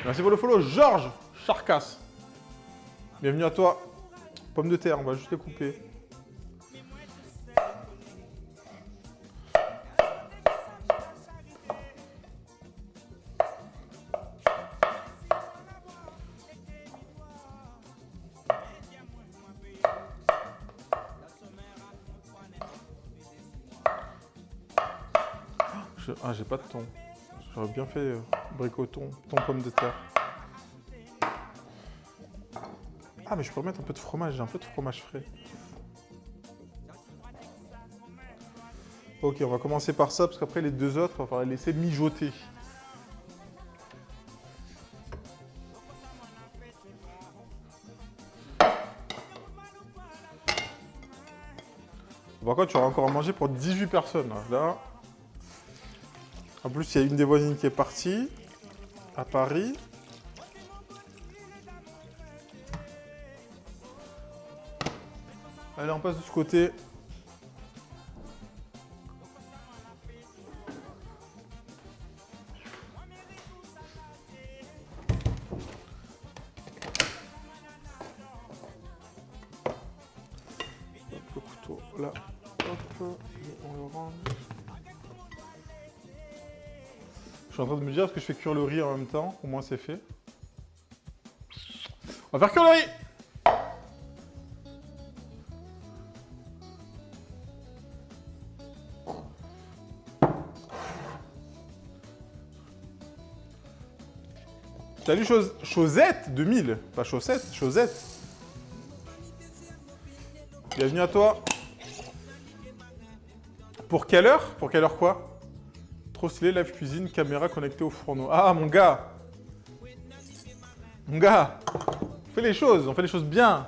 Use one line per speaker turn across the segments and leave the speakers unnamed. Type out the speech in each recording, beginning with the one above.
Merci pour le follow, Georges Charcas. Bienvenue à toi. Pommes de terre, on va juste les couper. Ah, j'ai pas de thon. J'aurais bien fait bricoton, thon pomme de terre. Ah, mais je peux remettre un peu de fromage, j'ai un peu de fromage frais. Ok, on va commencer par ça, parce qu'après les deux autres, on va falloir les laisser mijoter. Par contre, tu auras encore à manger pour 18 personnes. Là. En plus, il y a une des voisines qui est partie à Paris. Allez, on passe de ce côté. Hop, le couteau là. Hop, on le range. Je suis en train de me dire, est-ce que je fais cuire le riz en même temps? Au moins, c'est fait. On va faire cuire le riz! Salut Chosette 2000, pas chaussette, Chosette. Bienvenue à toi. Pour quelle heure? Pour quelle heure quoi? Trop stylé, live cuisine, caméra connectée au fourneau. Ah mon gars! Mon gars! On fait les choses bien.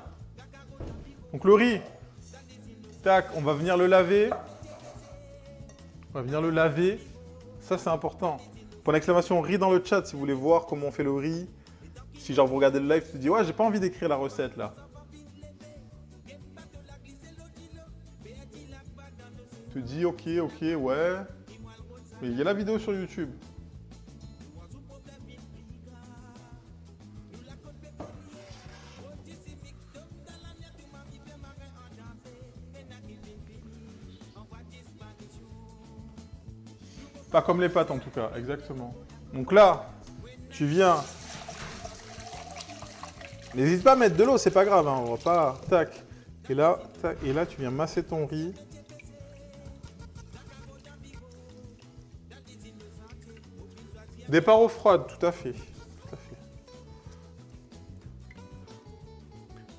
Donc le riz. Tac, on va venir le laver. Ça c'est important. Pour l'exclamation riz dans le chat si vous voulez voir comment on fait le riz. Si genre vous regardez le live, tu te dis ouais j'ai pas envie d'écrire la recette là. Tu te dis ok, ouais. Mais il y a la vidéo sur YouTube. Pas comme les pâtes en tout cas, exactement. Donc là, tu viens. N'hésite pas à mettre de l'eau, c'est pas grave, hein, on va pas. Tac. Et là, tac. Et là, tu viens masser ton riz. Départ eau froide, tout à fait.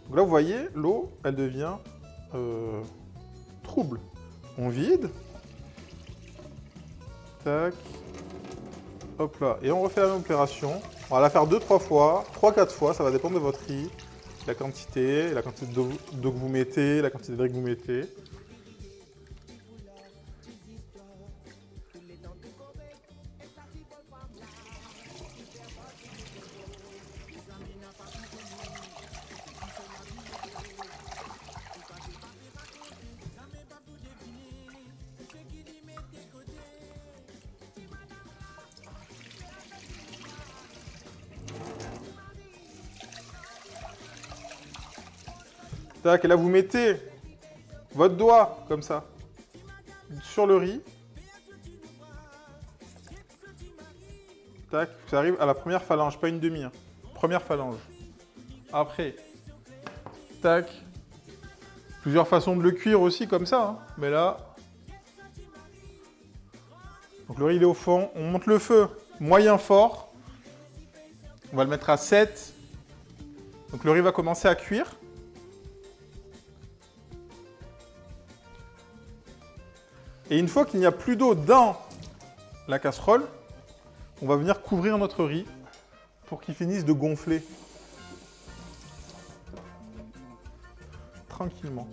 Donc là, vous voyez, l'eau, elle devient trouble. On vide. Tac. Hop là. Et on refait la même opération. On va la faire 2-3 fois, 3-4 fois, ça va dépendre de votre riz. La quantité d'eau que vous mettez, la quantité de riz que vous mettez. Tac, et là vous mettez votre doigt, comme ça, sur le riz. Tac, ça arrive à la première phalange, pas une demi. Hein. Première phalange. Après, tac. Plusieurs façons de le cuire aussi, comme ça. Hein. Mais là... Donc le riz, il est au fond. On monte le feu moyen fort. On va le mettre à 7. Donc le riz va commencer à cuire. Et une fois qu'il n'y a plus d'eau dans la casserole, on va venir couvrir notre riz pour qu'il finisse de gonfler. Tranquillement.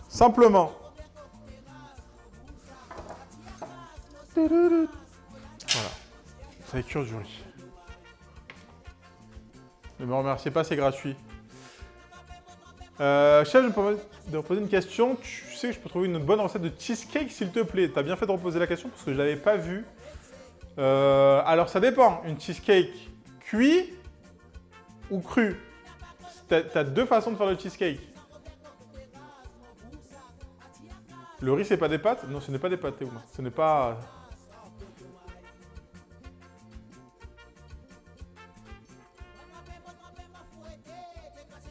Simplement. Voilà. Ça est cuire du riz. Ne me remerciez pas, c'est gratuit. Chef, je me permets de reposer une question. Tu sais que je peux trouver une bonne recette de cheesecake, s'il te plaît. T'as bien fait de reposer la question parce que je ne l'avais pas vue Alors ça dépend. Une cheesecake cuit ou cru. T'as deux façons de faire le cheesecake. Le riz, c'est pas des pâtes? Non, ce n'est pas des pâtes, Théouma. Ce n'est pas...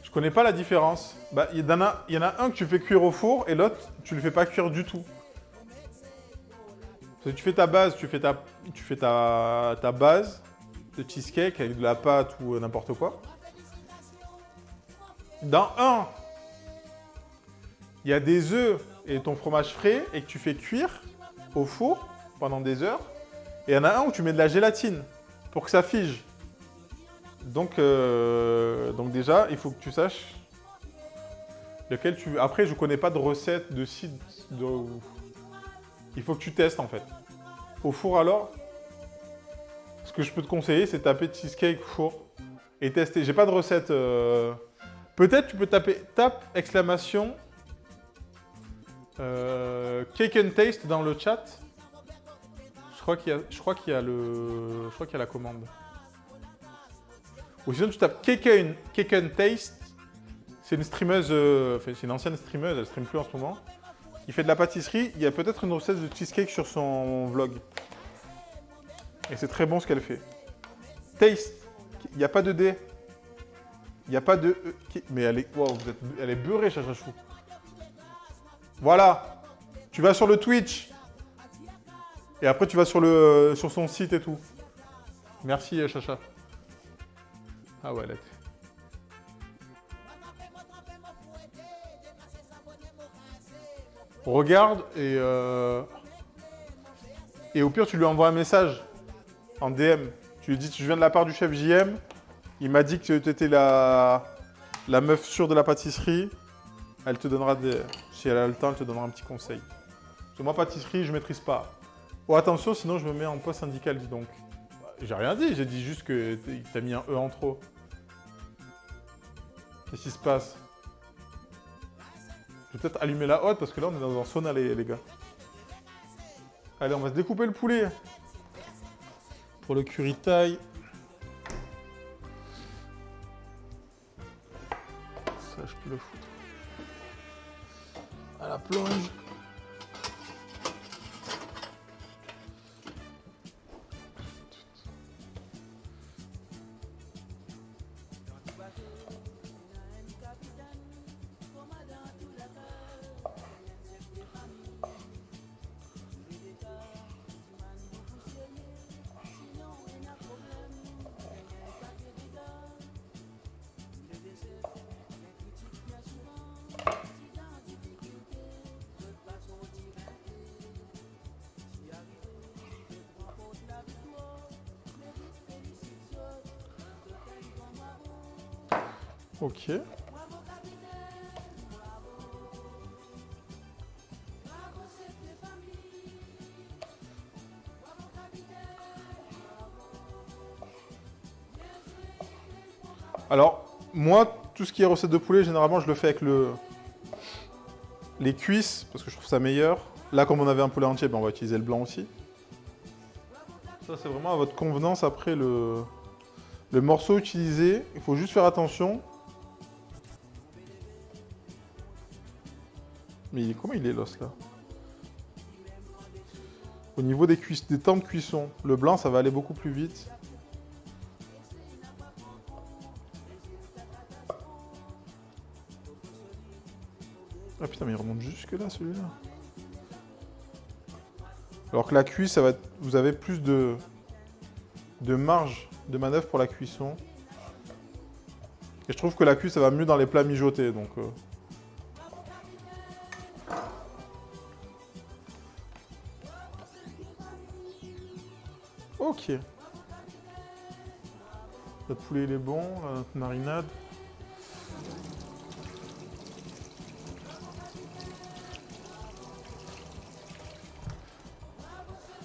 Je connais pas la différence. Bah, il y en a un que tu fais cuire au four et l'autre, tu le fais pas cuire du tout. Parce que tu fais ta base, tu fais ta base de cheesecake avec de la pâte ou n'importe quoi. Dans un, il y a des œufs et ton fromage frais et que tu fais cuire au four pendant des heures. Et il y en a un où tu mets de la gélatine pour que ça fige. Donc déjà, il faut que tu saches lequel tu... Après, je connais pas de recette de site. Il faut que tu testes en fait. Au four alors, ce que je peux te conseiller, c'est taper cheesecake four et tester. J'ai pas de recette. Peut-être tu peux tape exclamation cake and taste dans le chat. Je crois qu'il y a la commande. Ou sinon tu tapes cake and taste. C'est une streameuse, c'est une ancienne streameuse, elle stream plus en ce moment. Il fait de la pâtisserie. Il y a peut-être une recette de cheesecake sur son vlog. Et c'est très bon ce qu'elle fait. Taste. Il n'y a pas de D. Il n'y a pas de E. Mais elle est, wow, elle est beurrée, Chachachou. Voilà. Tu vas sur le Twitch. Et après, tu vas sur son site et tout. Merci, Chacha. Ah ouais, là. Regarde et au pire, tu lui envoies un message en DM. Tu lui dis, je viens de la part du chef JM. Il m'a dit que tu étais la meuf sûre de la pâtisserie. Elle te donnera si elle a le temps, elle te donnera un petit conseil. Parce que moi, pâtisserie, je maîtrise pas. Oh, attention, sinon je me mets en poste syndical, dis donc. J'ai rien dit, j'ai dit juste que t'as mis un E en trop. Qu'est-ce qui se passe? Je vais peut-être allumer la hotte parce que là, on est dans un sauna, les gars. Allez, on va se découper le poulet. Pour le curry taille. Ça, je peux le foutre. À la plonge. Ok. Alors, moi, tout ce qui est recette de poulet, généralement, je le fais avec les cuisses, parce que je trouve ça meilleur. Là, comme on avait un poulet entier, ben, on va utiliser le blanc aussi. Ça, c'est vraiment à votre convenance. Après, le morceau utilisé, il faut juste faire attention. Mais comment il est l'os là? Au niveau des temps de cuisson, le blanc ça va aller beaucoup plus vite. Ah putain mais il remonte jusque là celui-là. Alors que la cuisse, vous avez plus de marge de manœuvre pour la cuisson. Et je trouve que la cuisse ça va mieux dans les plats mijotés donc. Ok. Notre poulet il est bon, notre marinade.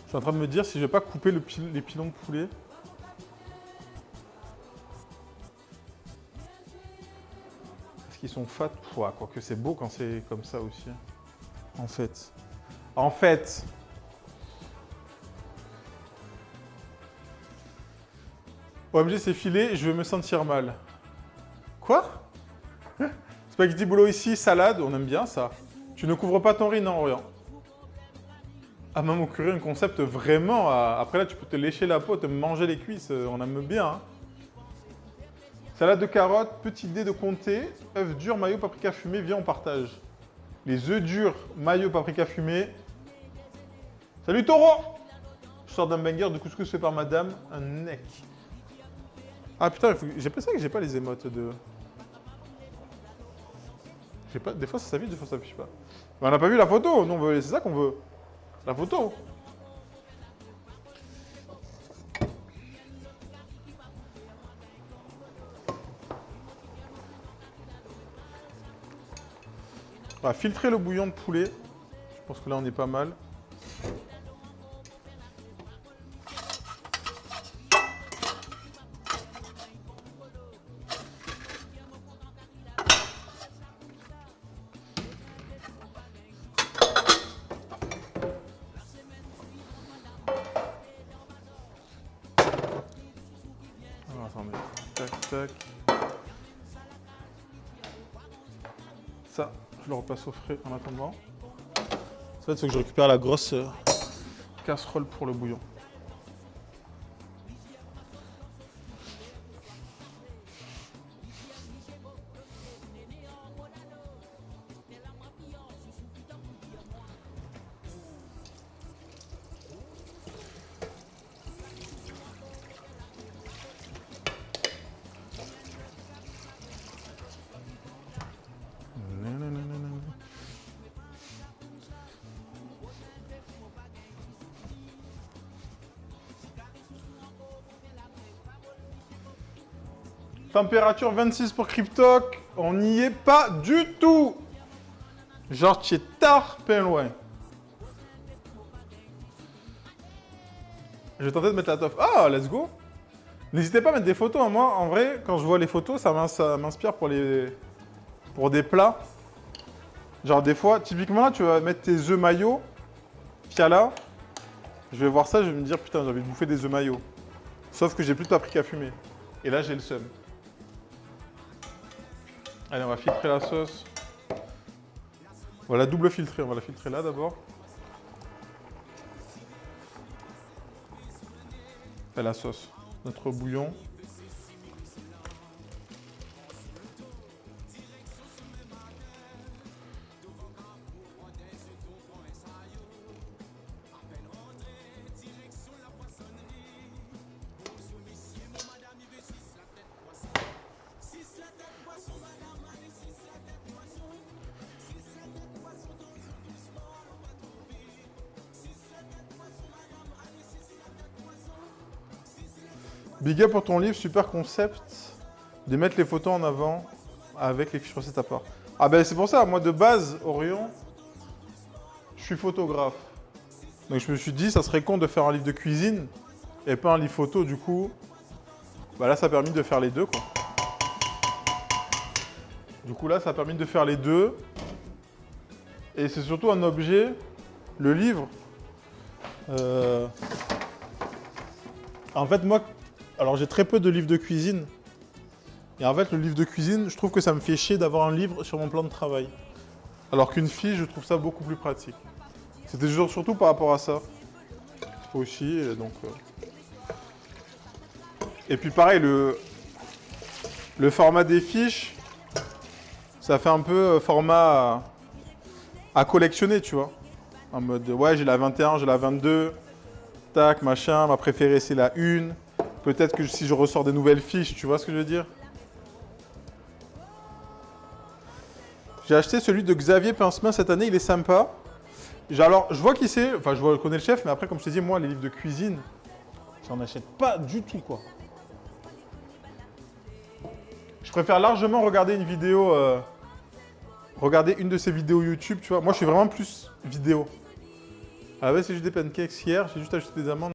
Je suis en train de me dire si je vais pas couper les pilons de poulet. Parce qu'ils sont fat. Quoique c'est beau quand c'est comme ça aussi. En fait. OMG, c'est filé, je vais me sentir mal. Quoi? Spaghetti boulot ici, salade, on aime bien ça. Tu ne couvres pas ton riz, non, Orient? Ah, même au curry, un concept vraiment... Après là, tu peux te lécher la peau, te manger les cuisses, on aime bien. Hein. Salade de carottes, petit dé de comté, œufs durs, mayo, paprika fumé, viens on partage. Les œufs durs, mayo, paprika fumé. Salut Taureau! Je sors d'un banger de couscous fait par madame, un neck. Ah putain, j'ai pensé que j'ai pas les émotes de... Pas... Des fois ça s'affiche, des fois ça s'affiche pas. Mais on n'a pas vu la photo, nous c'est ça qu'on veut. La photo. On va filtrer le bouillon de poulet. Je pense que là on est pas mal. Alors, attendez. Tac, tac. Ça, je le repasse au frais en attendant. Ça, il faut que je récupère la grosse casserole pour le bouillon. Température 26 pour Cryptoc. On n'y est pas du tout. Genre, tu es tard, pas loin. Je vais tenter de mettre la toffe. Ah, let's go. N'hésitez pas à mettre des photos. Moi, en vrai, quand je vois les photos, ça m'inspire pour des plats. Genre, des fois, typiquement, là, tu vas mettre tes œufs mayo. Fiala. Je vais voir ça, je vais me dire, putain, j'ai envie de bouffer des œufs mayo. Sauf que j'ai plus de paprika fumée. Et là, j'ai le seum. Allez, on va filtrer la sauce. On va la double filtrer. On va la filtrer là d'abord. Et la sauce. Notre bouillon. Big up pour ton livre, super concept de mettre les photos en avant avec les fiches recettes à part. Ah ben c'est pour ça, moi de base, Orion, je suis photographe. Donc je me suis dit, ça serait con de faire un livre de cuisine et pas un livre photo, du coup, bah là ça a permis de faire les deux quoi. Du coup là ça a permis de faire les deux. Et c'est surtout un objet, le livre. En fait moi, alors j'ai très peu de livres de cuisine. Et en fait le livre de cuisine, je trouve que ça me fait chier d'avoir un livre sur mon plan de travail. Alors qu'une fiche, je trouve ça beaucoup plus pratique. C'était surtout par rapport à ça. Aussi, et donc... Et puis pareil, le format des fiches, ça fait un peu format à collectionner, tu vois. En mode, ouais, j'ai la 21, j'ai la 22, tac, machin, ma préférée c'est la 1. Peut-être que si je ressors des nouvelles fiches, tu vois ce que je veux dire? J'ai acheté celui de Xavier Pincemin cette année, il est sympa. Alors, je vois qui c'est, enfin, je connais le chef, mais après, comme je t'ai dit, moi, les livres de cuisine, j'en achète pas du tout, quoi. Je préfère largement regarder une vidéo, regarder une de ses vidéos YouTube, tu vois. Moi, je suis vraiment plus vidéo. Ah ouais, c'est juste des pancakes hier, j'ai juste acheté des amandes.